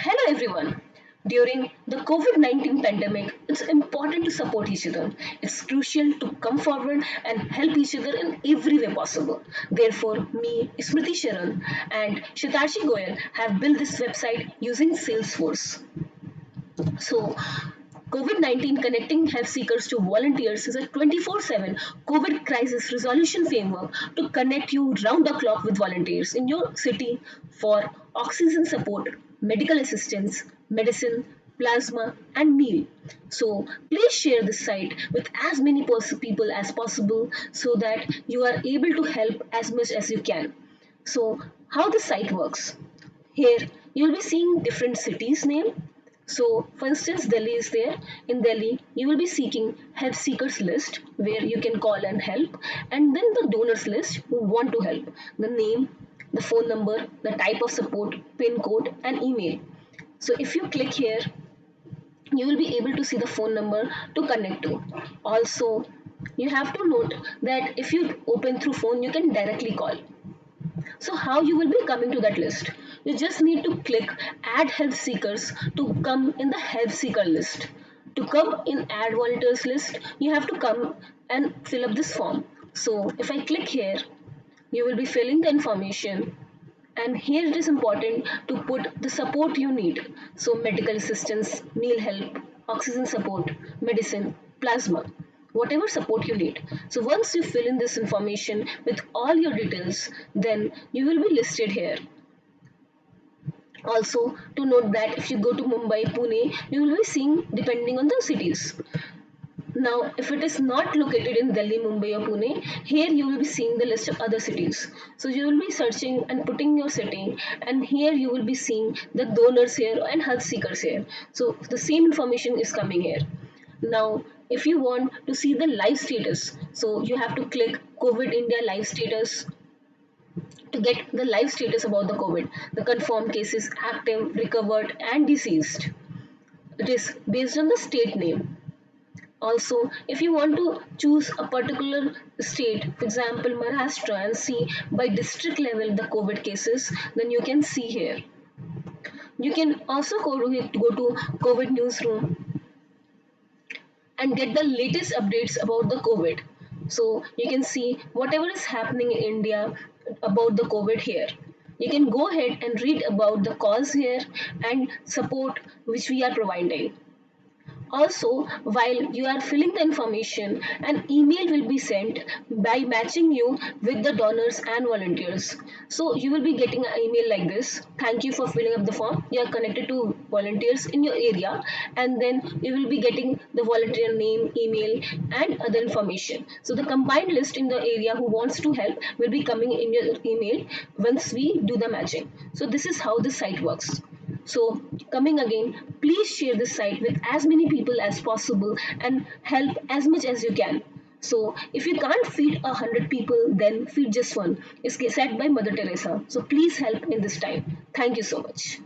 Hello everyone. During the COVID-19 pandemic, it's important to support each other. It's crucial to come forward and help each other in every way possible. Therefore, me, Smriti Sharan, and Shitashi Goyal have built this website using Salesforce. So, COVID 19 connecting health seekers to volunteers is a 24/7 COVID crisis resolution framework to connect you round the clock with volunteers in your city for oxygen support, medical assistance, medicine, plasma, and meal. So, please share this site with as many people as possible so that you are able to help as much as you can. So, how the site works? Here, you'll be seeing different cities' name. So, for instance, Delhi is there. In Delhi, you will be seeking help seekers list where you can call and help, and then the donors list who want to help. The name, the phone number, the type of support, pin code, and email. So, if you click here, you will be able to see the phone number to connect to. Also, you have to note that if you open through phone, you can directly call. So how you will be coming to that list? You just need to click add help seekers to come in the help seeker list. To come in add volunteers list, you have to come and fill up this form. So if I click here, you will be filling the information, and here it is important to put the support you need. So medical assistance, meal help, oxygen support, medicine, plasma, whatever support you need. So once you fill in this information with all your details, then you will be listed here. Also, to note that if you go to Mumbai, Pune, you will be seeing depending on the cities. Now, if it is not located in Delhi, Mumbai, or Pune, here you will be seeing the list of other cities. So you will be searching and putting your city, and here you will be seeing the donors here and health seekers here. So the same information is coming here. Now, if you want to see the live status, so you have to click COVID India live status to get the live status about the COVID, the confirmed cases, active, recovered, and deceased. It is based on the state name. Also, if you want to choose a particular state, for example Maharashtra, and see by district level the COVID cases, then you can see here. You can also go to COVID newsroom and get the latest updates about the COVID. So you can see whatever is happening in India about the COVID here. You can go ahead and read about the cause here and support which we are providing. Also, while you are filling the information, an email will be sent by matching you with the donors and volunteers. So, you will be getting an email like this. Thank you for filling up the form. You are connected to volunteers in your area, and then you will be getting the volunteer name, email, and other information. So, the combined list in the area who wants to help will be coming in your email once we do the matching. So, this is how the site works. So, coming again, please share this site with as many people as possible and help as much as you can. So, if you can't feed 100 people, then feed just one. It's said by Mother Teresa. So, please help in this time. Thank you so much.